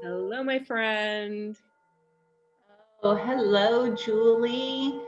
Hello, my friend. Oh, hello, Julie.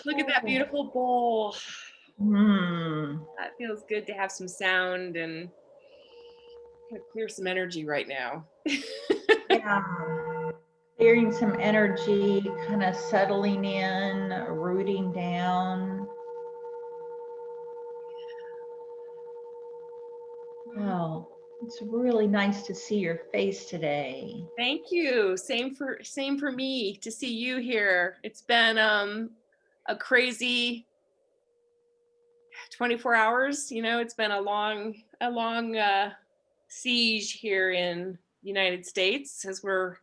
Look at that beautiful bowl. Hmm. That feels good to have some sound and kind of clear some energy right now. Yeah. Clearing some energy, kind of settling in, rooting down. Oh, it's really nice to see your face today. Thank you. Same for me to see you here. It's been a crazy 24 hours, it's been a long siege here in the United States as we're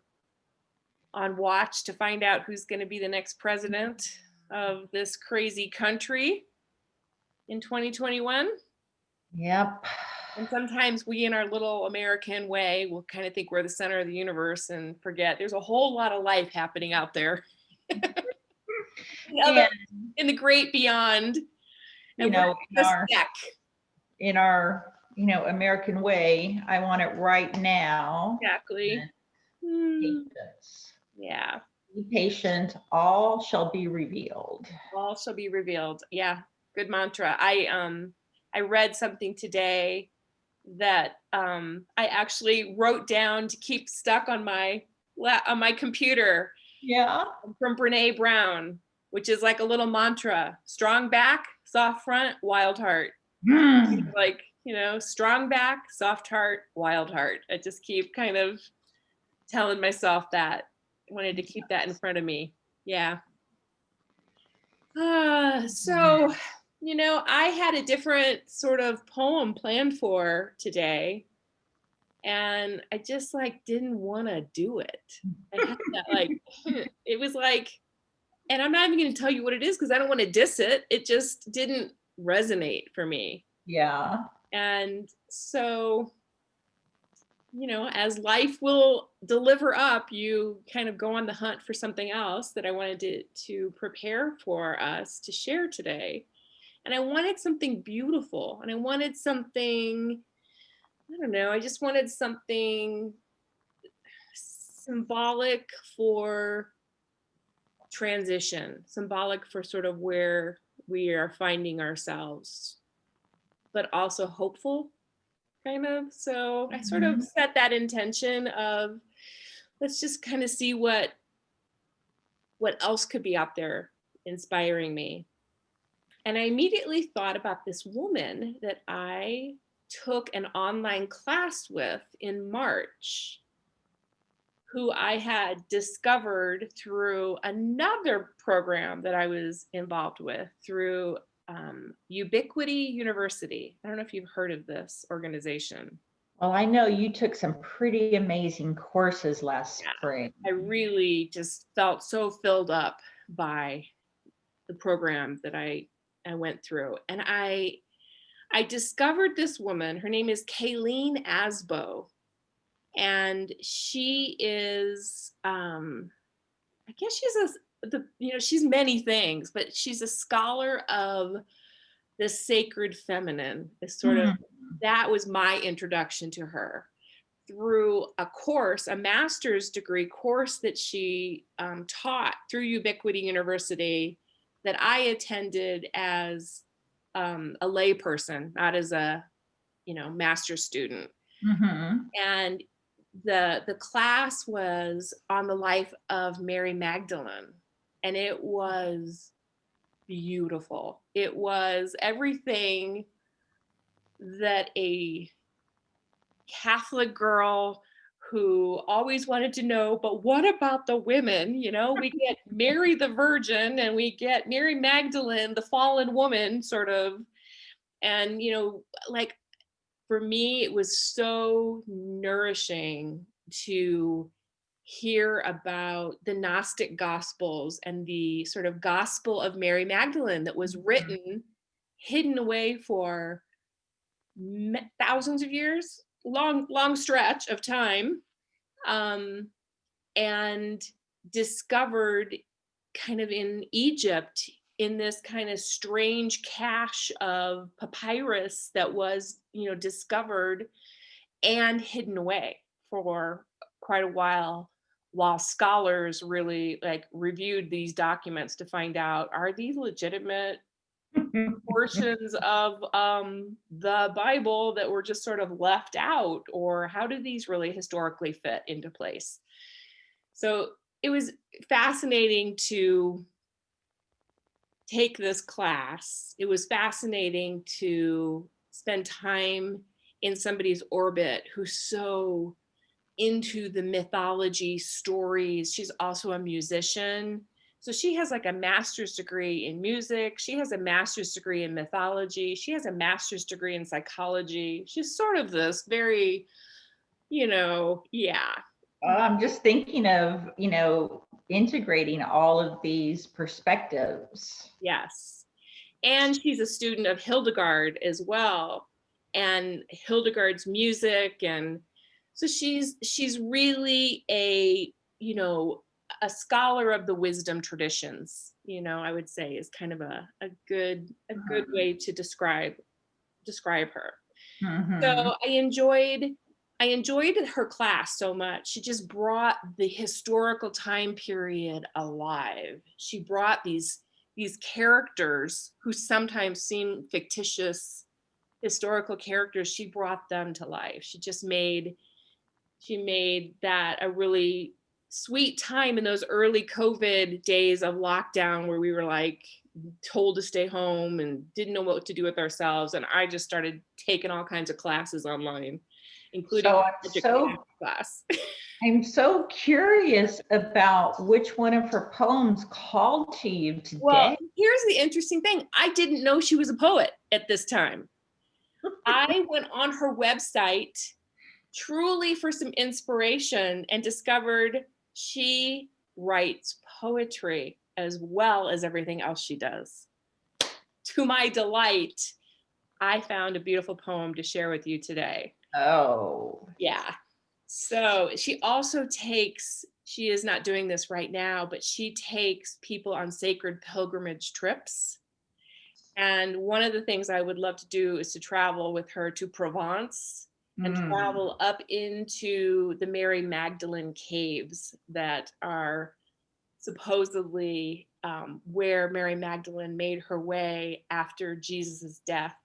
on watch to find out who's going to be the next president of this crazy country in 2021. Yep. And sometimes we, in our little American way, will kind of think we're the center of the universe and forget there's a whole lot of life happening out there And in the great beyond. you And we're know, in just our speck. in our, American way, I want it right now. Exactly. And Hmm. patience. Yeah. Be patient, all shall be revealed. All shall be revealed. Yeah. Good mantra. I read something today that I actually wrote down to keep stuck on my computer Yeah. from Brene Brown, which is like a little mantra: strong back, soft front, wild heart. Hmm. Like, strong back, soft heart, wild heart. I just keep kind of telling myself that. I wanted to keep that in front of me. Yeah. So, I had a different sort of poem planned for today, and I just like didn't want to do it. I had that like, it was like, and I'm not even going to tell you what it is because I don't want to diss it. It just didn't resonate for me. Yeah. And so, as life will deliver up, you kind of go on the hunt for something else that I wanted to prepare for us to share today. And I wanted something beautiful, and I wanted something, I don't know, I just wanted something symbolic for transition, symbolic for sort of where we are finding ourselves, but also hopeful, kind of. So I sort of Mhm. set that intention of, let's just kind of see what else could be out there inspiring me. And I immediately thought about this woman that I took an online class with in March, who I had discovered through another program that I was involved with through Ubiquity University. I don't know if you've heard of this organization. Well, I know you took some pretty amazing courses last Yeah, spring. I really just felt so filled up by the program that I went through, and I discovered this woman. Her name is Kayleen Asbo, and she is I guess she's many things, but she's a scholar of the sacred feminine. Is sort of, Hmm. that was my introduction to her through a course, a master's degree course that she taught through Ubiquity University, that I attended as a layperson, not as a master's student. Hmm. And the class was on the life of Mary Magdalene, and it was beautiful. It was everything that a Catholic girl who always wanted to know, but what about the women? We get Mary the Virgin, and we get Mary Magdalene, the fallen woman, sort of. And, like, for me, it was so nourishing to hear about the Gnostic Gospels and the sort of Gospel of Mary Magdalene that was written, hidden away for thousands of years, long stretch of time, um, and discovered kind of in Egypt, in this kind of strange cache of papyrus that was discovered and hidden away for quite a while scholars really like reviewed these documents to find out, are these legitimate portions of the Bible that were just sort of left out, or how do these really historically fit into place? So it was fascinating to take this class. It was fascinating to spend time in somebody's orbit who's so into the mythology stories. She's also a musician. So she has like a master's degree in music. She has a master's degree in mythology. She has a master's degree in psychology. She's sort of this very, yeah. I'm just thinking of, integrating all of these perspectives. Yes. And she's a student of Hildegard as well, and Hildegard's music. And so she's really a scholar of the wisdom traditions, I would say is kind of a good way to describe her. Mm-hmm. So I enjoyed her class so much. She just brought the historical time period alive. She brought these characters who sometimes seem fictitious historical characters. She brought them to life. She made that a really sweet time in those early COVID days of lockdown where we were like told to stay home and didn't know what to do with ourselves. And I just started taking all kinds of classes online, including So a magic class. I'm so curious about which one of her poems called to you Well, today. here's the interesting thing. I didn't know she was a poet at this time. I went on her website truly for some inspiration and discovered she writes poetry as well as everything else she does. To my delight, I found a beautiful poem to share with you today. Oh. Yeah. So she is not doing this right now, but she takes people on sacred pilgrimage trips. And one of the things I would love to do is to travel with her to Provence and travel up into the Mary Magdalene caves that are supposedly where Mary Magdalene made her way after Jesus's death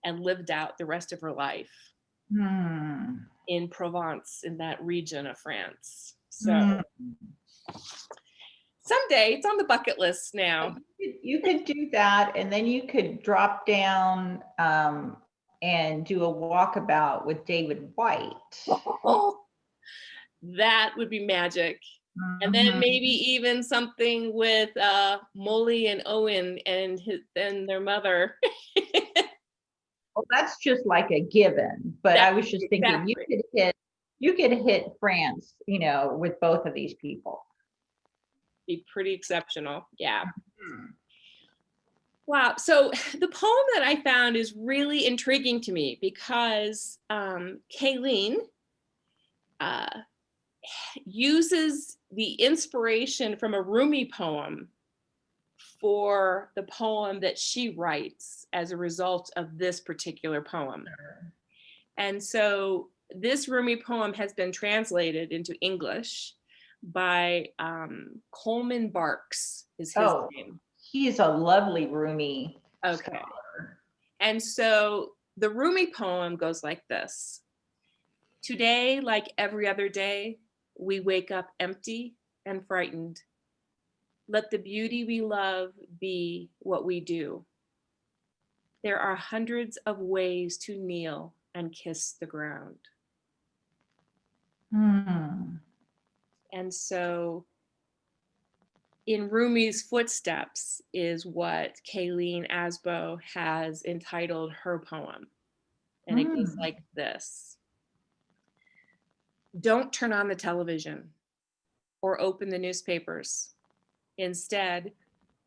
and lived out the rest of her life in Provence, in that region of France. So someday it's on the bucket list now. You could do that, and then you could drop down and do a walkabout with David White. That would be magic. And then maybe even something with Molly and Owen and their mother. Well, that's just like a given, but I was just thinking Exactly. you could hit France, with both of these people. Be pretty exceptional. Yeah. Wow. So the poem that I found is really intriguing to me because Kayleen uses the inspiration from a Rumi poem for the poem that she writes as a result of this particular poem. And so this Rumi poem has been translated into English by Coleman Barks is his name. He's a lovely Rumi. Okay. scholar. And so the Rumi poem goes like this. Today, like every other day, we wake up empty and frightened. Let the beauty we love be what we do. There are hundreds of ways to kneel and kiss the ground. And so in Rumi's footsteps is what Kalyeen Asbo has entitled her poem. And it goes like this. Don't turn on the television or open the newspapers. Instead,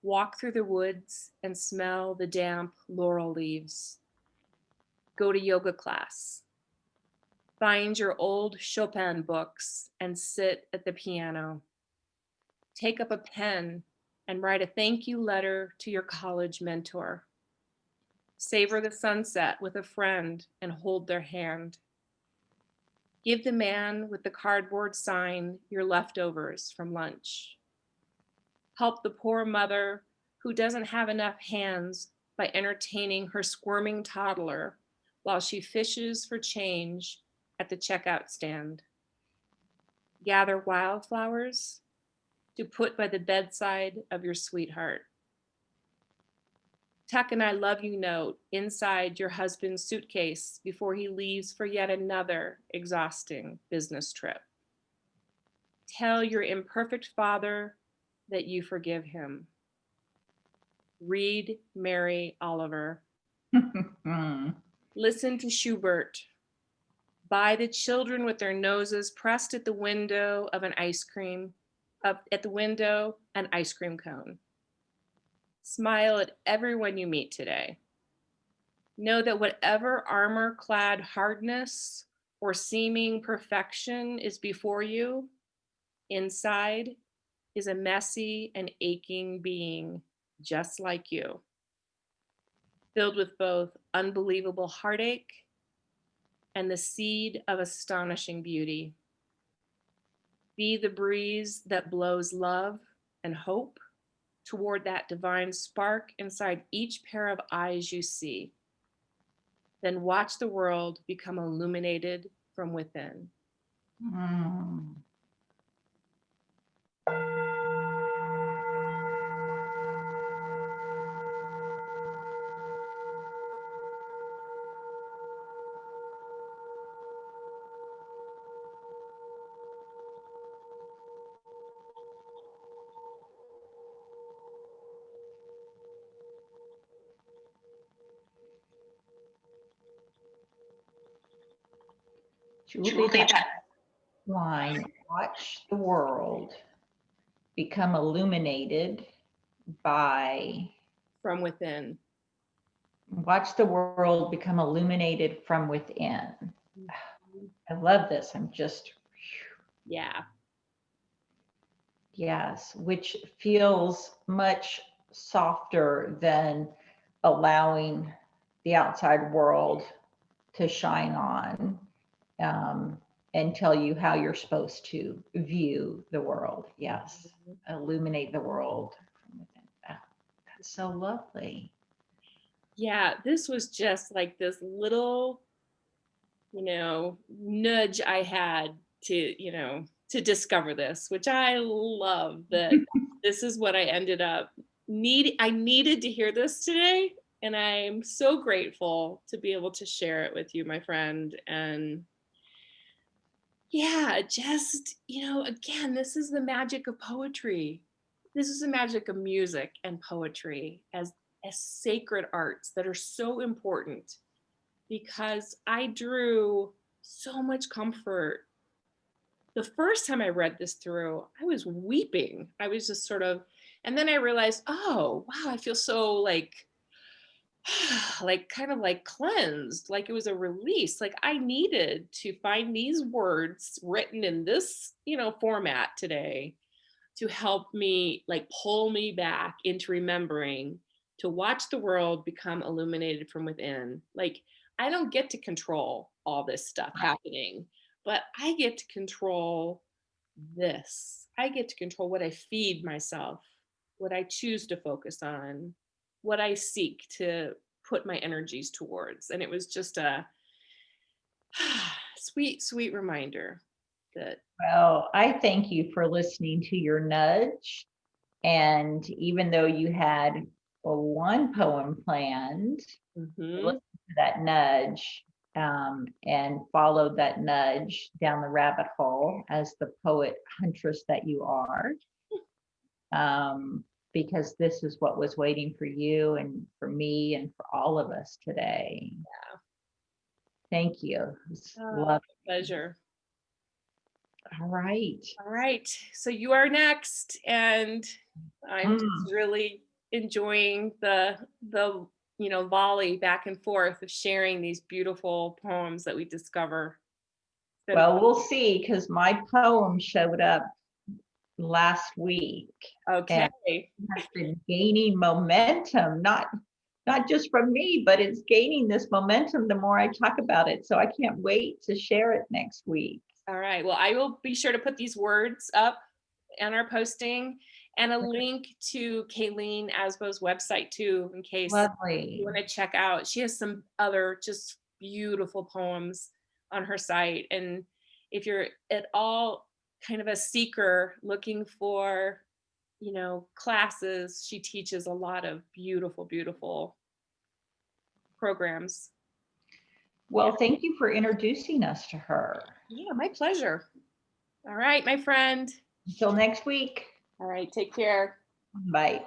walk through the woods and smell the damp laurel leaves. Go to yoga class. Find your old Chopin books and sit at the piano. Take up a pen and write a thank you letter to your college mentor. Savor the sunset with a friend and hold their hand. Give the man with the cardboard sign your leftovers from lunch. Help the poor mother who doesn't have enough hands by entertaining her squirming toddler while she fishes for change at the checkout stand. Gather wildflowers to put by the bedside of your sweetheart. Tuck an I love you note inside your husband's suitcase before he leaves for yet another exhausting business trip. Tell your imperfect father that you forgive him. Read Mary Oliver. Listen to Schubert. Buy the children with their noses pressed at the window of an ice cream cone. Smile at everyone you meet today. Know that whatever armor-clad hardness or seeming perfection is before you, inside is a messy and aching being just like you, filled with both unbelievable heartache and the seed of astonishing beauty. Be the breeze that blows love and hope toward that divine spark inside each pair of eyes you see. Then watch the world become illuminated from within. Mm. Julie, that line, watch the world become illuminated by, From within. watch the world become illuminated from within. I love this. I'm just, Yeah. yes, which feels much softer than allowing the outside world to shine on and tell you how you're supposed to view the world. Yes, illuminate the world from within. That's so lovely. Yeah, this was just like this little, nudge I had to discover this, which I love that this is what I ended up I needed to hear this today. And I'm so grateful to be able to share it with you, my friend. And yeah, just, again, this is the magic of poetry. This is the magic of music and poetry as sacred arts that are so important, because I drew so much comfort. The first time I read this through, I was weeping. I was just sort of, and then I realized, oh, wow, I feel so like kind of like cleansed, like it was a release. Like I needed to find these words written in this, format today to help me, like pull me back into remembering to watch the world become illuminated from within. Like I don't get to control all this stuff happening, but I get to control this. I get to control what I feed myself, what I choose to focus on, what I seek to put my energies towards. And it was just a sweet, sweet reminder that. Well, I thank you for listening to your nudge. And even though you had one poem planned, listen to that nudge and followed that nudge down the rabbit hole as the poet huntress that you are. Because this is what was waiting for you and for me and for all of us today. Yeah. Thank you. Love. Pleasure. All right. All right. So you are next. And I'm just really enjoying the volley back and forth of sharing these beautiful poems that we discover. Well, we'll see, because my poem showed up last week. Okay. And has been gaining momentum, not not just from me, but it's gaining this momentum the more I talk about it. So I can't wait to share it next week. All right. Well, I will be sure to put these words up on our posting and a link to Kayleen Asbo's website too, in case you Lovely. want to check out. She has some other just beautiful poems on her site. And if you're at all kind of a seeker looking for, classes, she teaches a lot of beautiful, beautiful programs. Well, thank you for introducing us to her. Yeah, my pleasure. All right, my friend. Until next week. All right, take care. Bye.